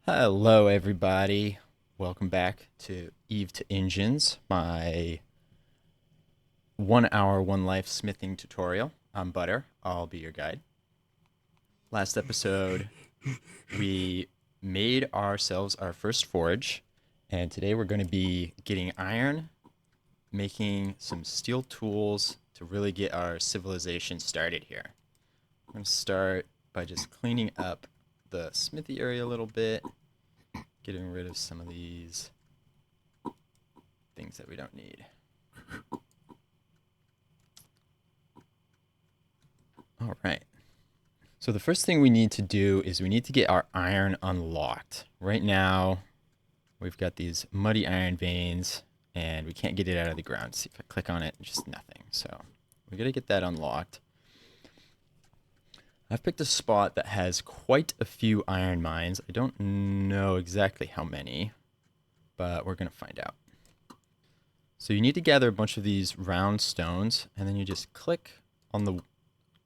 Hello, everybody. Welcome back to Eve to Engines, my 1 hour, one life smithing tutorial. I'm Butter. I'll be your guide. Last episode, we made ourselves our first forge, and today we're going to be getting iron, making some steel tools to really get our civilization started here. I'm going to start by just cleaning up the smithy area a little bit, getting rid of some of these things that we don't need. All right. So the first thing we need to do is we need to get our iron unlocked. Right now, we've got these muddy iron veins, and we can't get it out of the ground. See if I click on it, just nothing. So we got to get that unlocked. I've picked a spot that has quite a few iron mines. I don't know exactly how many, but we're going to find out. So you need to gather a bunch of these round stones, and then you just click on the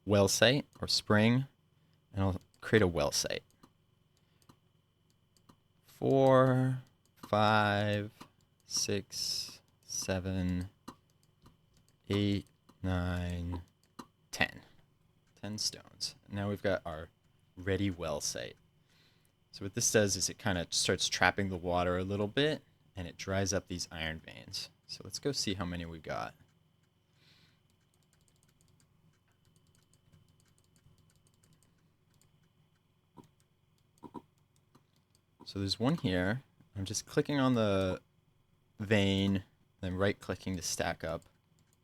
well site or spring, and I'll create a well site. 4, 5, 6, 7, 8, 9, 10. 10 stones. Now we've got our ready well site. So what this does is it kind of starts trapping the water a little bit, and it dries up these iron veins. So let's go see how many we got. So there's one here. I'm just clicking on the vein, then right clicking to stack up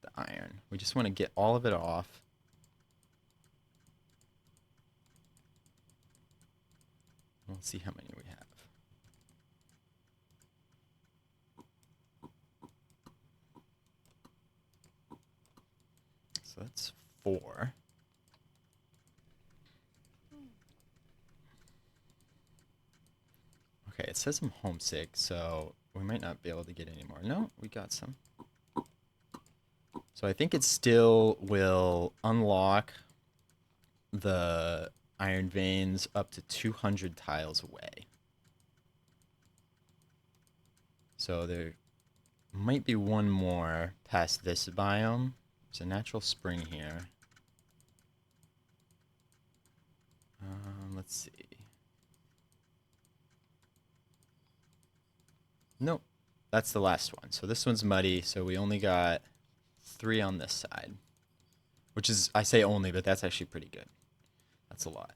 the iron. We just want to get all of it off. Let's see how many we have. So that's 4. Okay, it says I'm homesick, so we might not be able to get any more. No, we got some. So I think it still will unlock the iron veins up to 200 tiles away. So there might be one more past this biome. There's a natural spring here. Let's see. Nope, that's the last one. So this one's muddy, so we only got 3 on this side. Which is, I say only, but that's actually pretty good. That's a lot.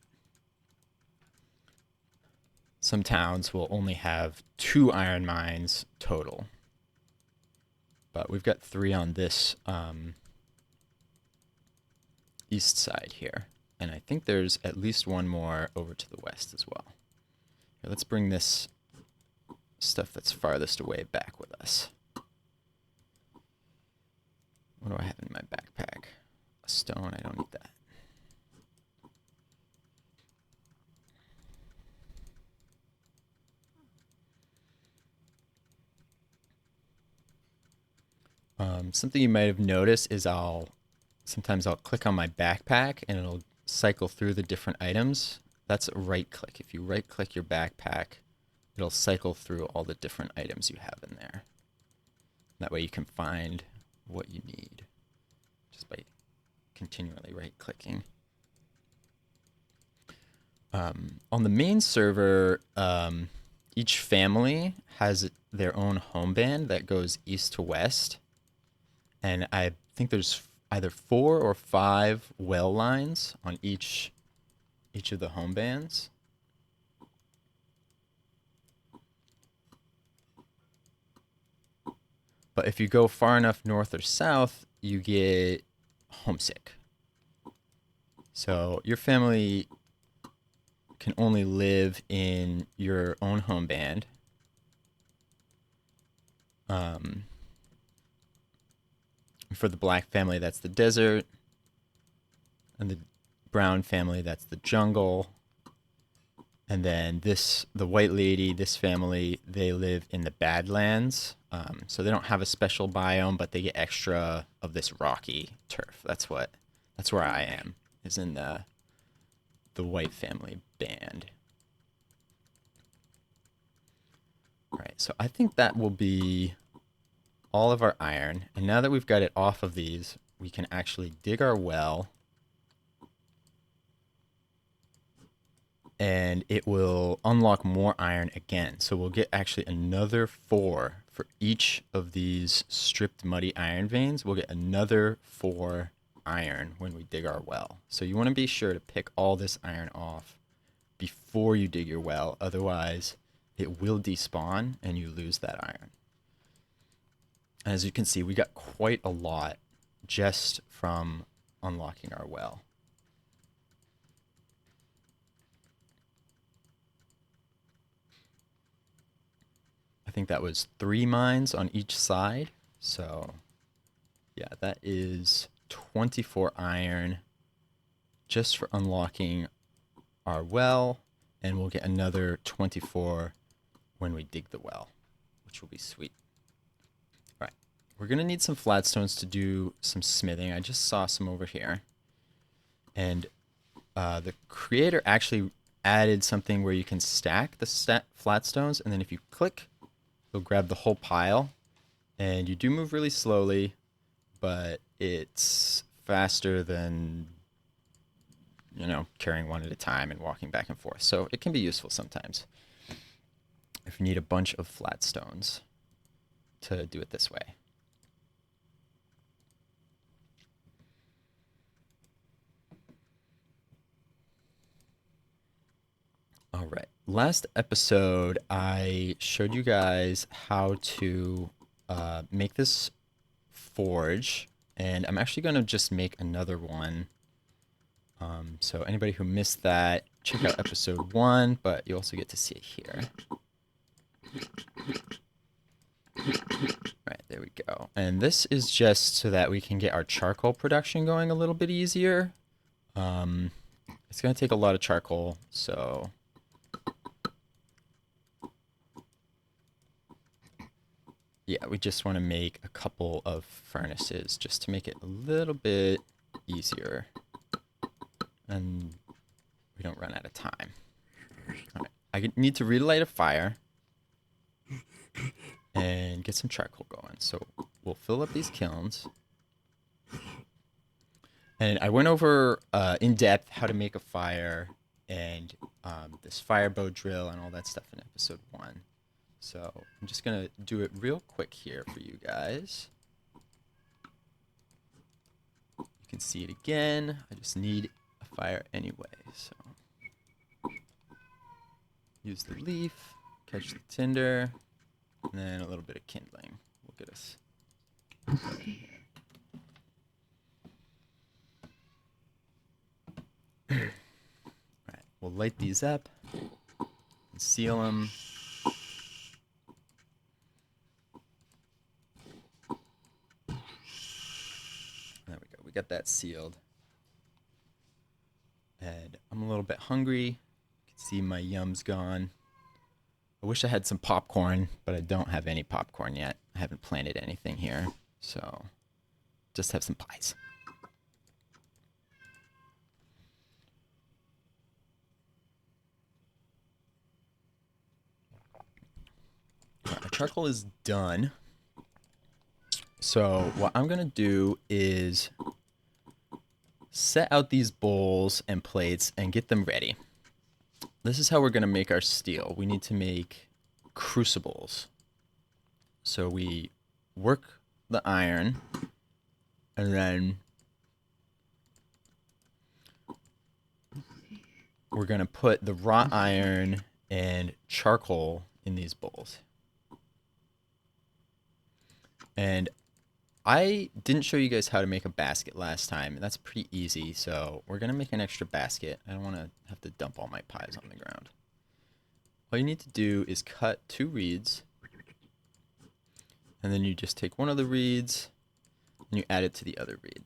Some towns will only have 2 iron mines total. But we've got 3 on this east side here. And I think there's at least one more over to the west as well. Here, let's bring this stuff that's farthest away back with us. What do I have in my backpack? A stone, I don't need that. Something you might have noticed is sometimes I'll click on my backpack and it'll cycle through the different items. That's a right click. If you right click your backpack, it'll cycle through all the different items you have in there. That way you can find what you need just by continually right clicking. On the main server, each family has their own home band that goes east to west. And I think there's either 4 or 5 well lines on each of the home bands. But if you go far enough north or south, you get homesick. So your family can only live in your own home band. For the black family, that's the desert. And the brown family, that's the jungle. And then the white lady, this family, they live in the Badlands. So they don't have a special biome, but they get extra of this rocky turf. That's where I am, is in the white family band. All right, so I think that will be all of our iron. And now that we've got it off of these, we can actually dig our well. And it will unlock more iron again. So we'll get actually another 4 for each of these stripped muddy iron veins. We'll get another 4 iron when we dig our well. So you want to be sure to pick all this iron off before you dig your well. Otherwise, it will despawn and you lose that iron. As you can see, we got quite a lot just from unlocking our well. I think that was 3 mines on each side. So yeah, that is 24 iron just for unlocking our well. And we'll get another 24 when we dig the well, which will be sweet. All right, we're going to need some flatstones to do some smithing. I just saw some over here. And the creator actually added something where you can stack the flatstones. And then if you click, you'll grab the whole pile, and you do move really slowly, but it's faster than, you know, carrying one at a time and walking back and forth. So it can be useful sometimes if you need a bunch of flat stones to do it this way. All right. Last episode, I showed you guys how to make this forge, and I'm actually going to just make another one. So anybody who missed that, check out episode 1, but you also get to see it here. Right, there we go. And this is just so that we can get our charcoal production going a little bit easier. It's going to take a lot of charcoal, so yeah, we just want to make a couple of furnaces just to make it a little bit easier. And we don't run out of time. All right. I need to relight a fire and get some charcoal going. So we'll fill up these kilns. And I went over in depth how to make a fire and this fire bow drill and all that stuff in episode 1. So I'm just going to do it real quick here for you guys. You can see it again. I just need a fire anyway. So use the leaf, catch the tinder, and then a little bit of kindling will get us started here. All right, we'll light these up and seal them. There we go. We got that sealed. And I'm a little bit hungry. You can see my yum's gone. I wish I had some popcorn, but I don't have any popcorn yet. I haven't planted anything here, so just have some pies. Right, our charcoal is done. So what I'm going to do is set out these bowls and plates and get them ready. This is how we're going to make our steel. We need to make crucibles. So we work the iron and then we're going to put the wrought iron and charcoal in these bowls. And I didn't show you guys how to make a basket last time, and that's pretty easy, so we're going to make an extra basket. I don't want to have to dump all my pies on the ground. All you need to do is cut 2 reeds, and then you just take one of the reeds, and you add it to the other reed.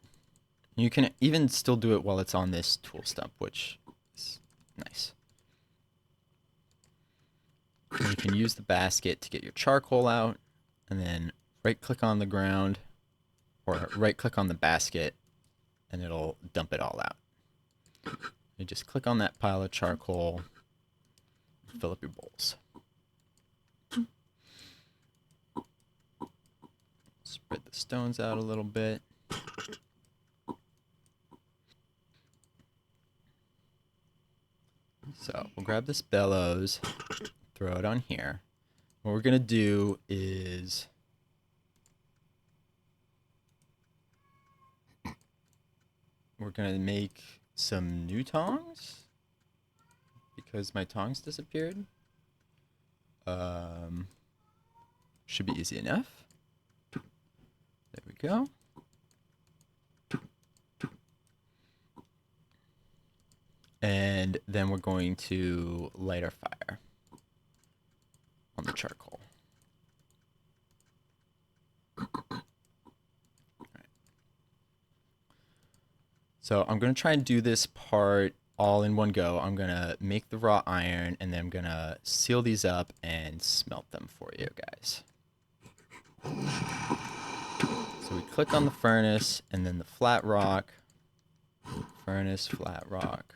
You can even still do it while it's on this tool stump, which is nice. And you can use the basket to get your charcoal out, and then right-click on the ground, or right-click on the basket, and it'll dump it all out. You just click on that pile of charcoal, fill up your bowls. Spread the stones out a little bit. So we'll grab this bellows, throw it on here. What we're going to do is we're going to make some new tongs because my tongs disappeared. Should be easy enough. There we go. And then we're going to light our fire on the charcoal. Right. So I'm going to try and do this part all in one go. I'm going to make the wrought iron, and then I'm going to seal these up and smelt them for you guys. So we click on the furnace, and then the flat rock, furnace, flat rock,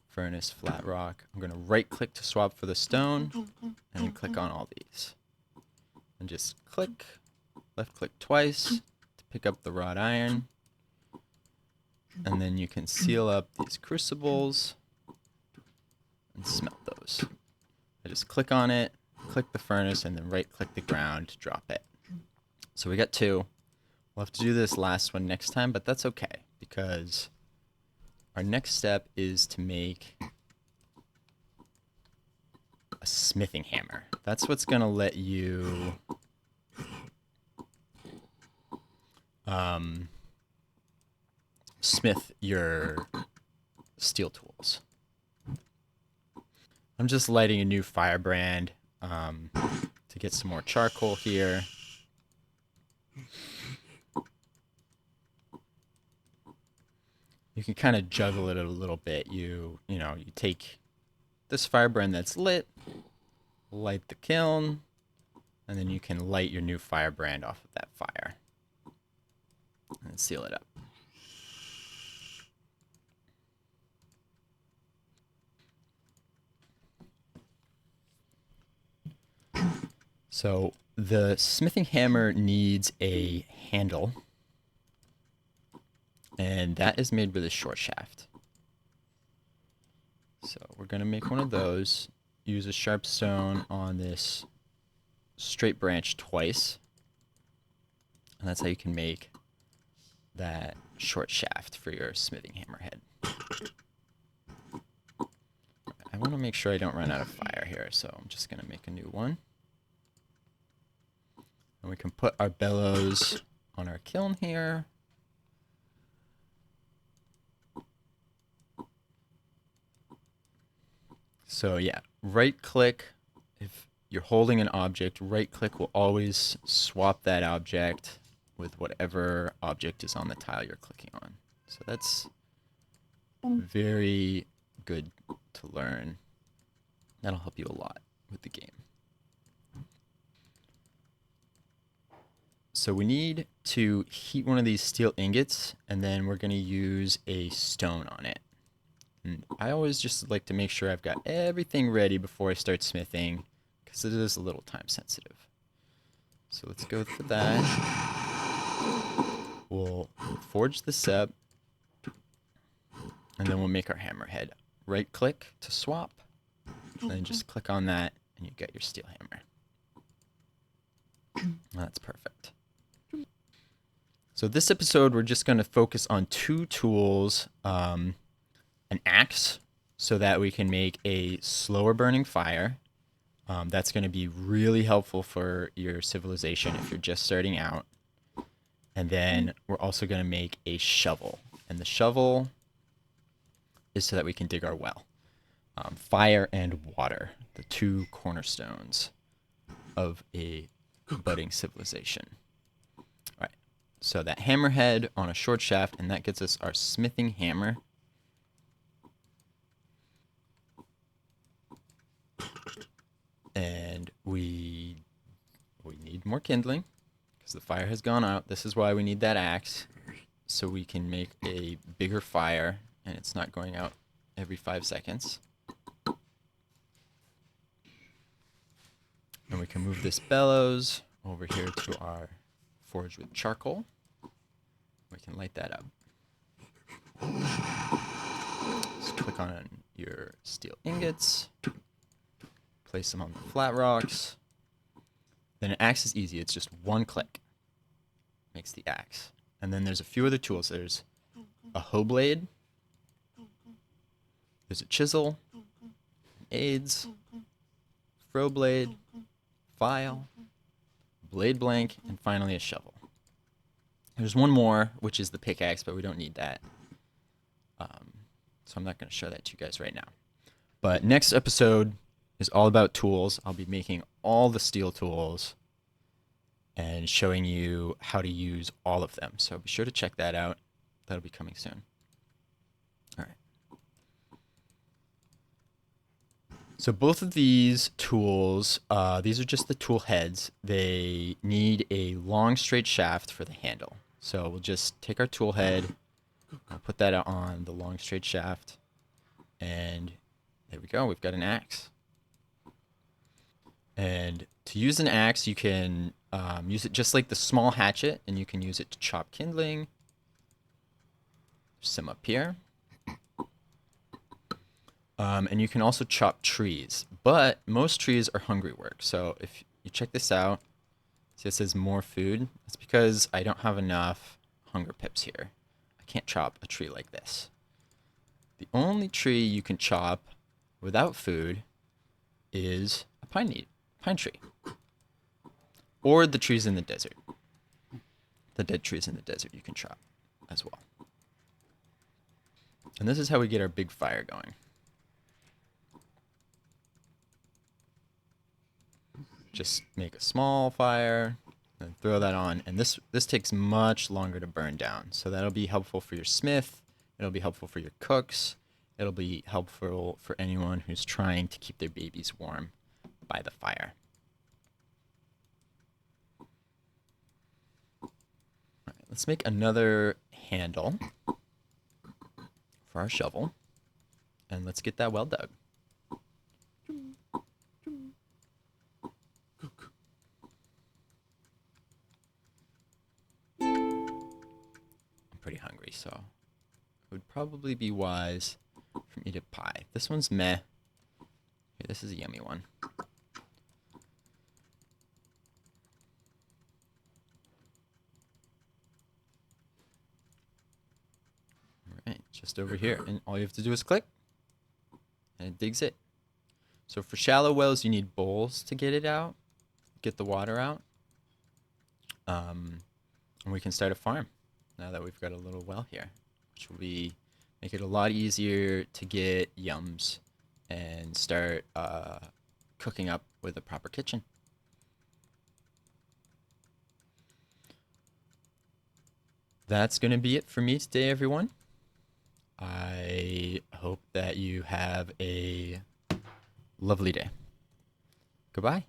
furnace, flat rock. I'm going to right click to swap for the stone, and then click on all these. And just click, left click twice to pick up the wrought iron. And then you can seal up these crucibles and smelt those. I just click on it, click the furnace, and then right click the ground to drop it. So we got 2. We'll have to do this last one next time, but that's okay because our next step is to make a smithing hammer. That's what's going to let you smith your steel tools. I'm just lighting a new firebrand to get some more charcoal here. You can kind of juggle it a little bit. You take this firebrand that's lit, light the kiln, and then you can light your new firebrand off of that fire and seal it up. So the smithing hammer needs a handle, and that is made with a short shaft. So we're going to make one of those, use a sharp stone on this straight branch twice, and that's how you can make that short shaft for your smithing hammer head. I want to make sure I don't run out of fire here, so I'm just going to make a new one. And we can put our bellows on our kiln here. So yeah, right click. If you're holding an object, right click will always swap that object with whatever object is on the tile you're clicking on. So that's very good to learn. That'll help you a lot with the game. So we need to heat one of these steel ingots, and then we're going to use a stone on it. And I always just like to make sure I've got everything ready before I start smithing, because it is a little time sensitive. So let's go for that. We'll forge this up, and then we'll make our hammerhead. Right click to swap, and then just click on that, and you get your steel hammer. That's perfect. So this episode, we're just going to focus on 2 tools, an axe, so that we can make a slower burning fire. That's going to be really helpful for your civilization if you're just starting out. And then we're also going to make a shovel. And the shovel is so that we can dig our well. Fire and water, the 2 cornerstones of a budding civilization. All right, so that hammerhead on a short shaft, and that gets us our smithing hammer. And we need more kindling because the fire has gone out. This is why we need that axe, so we can make a bigger fire and it's not going out every 5 seconds. And we can move this bellows over here to our forge with charcoal. We can light that up. Just click on your steel ingots. Place them on the flat rocks. Then an axe is easy. It's just one click. Makes the axe. And then there's a few other tools. There's a hoe blade. There's a chisel. Aids. Throw blade. File. Blade blank. And finally a shovel. There's one more, which is the pickaxe, but we don't need that. So I'm not going to show that to you guys right now. But next episode is all about tools. I'll be making all the steel tools and showing you how to use all of them. So be sure to check that out. That'll be coming soon. All right. So both of these tools, these are just the tool heads. They need a long straight shaft for the handle. So we'll just take our tool head, I'll put that on the long straight shaft, and there we go. We've got an axe. And to use an axe, you can use it just like the small hatchet, and you can use it to chop kindling. There's some up here. And you can also chop trees, but most trees are hungry work. So if you check this out, see it says more food. It's because I don't have enough hunger pips here. I can't chop a tree like this. The only tree you can chop without food is a pine tree. Or the trees in the desert. The dead trees in the desert you can chop as well. And this is how we get our big fire going. Just make a small fire and throw that on. And this takes much longer to burn down. So that'll be helpful for your smith. It'll be helpful for your cooks. It'll be helpful for anyone who's trying to keep their babies warm by the fire. All right, let's make another handle for our shovel. And let's get that well dug. Pretty hungry, so it would probably be wise for me to pie. This one's meh. Okay, this is a yummy one. Alright, just over here. And all you have to do is click, and it digs it. So for shallow wells, you need bowls to get it out, get the water out. And we can start a farm now that we've got a little well here, which will make it a lot easier to get yums and start cooking up with a proper kitchen. That's going to be it for me today, everyone. I hope that you have a lovely day. Goodbye.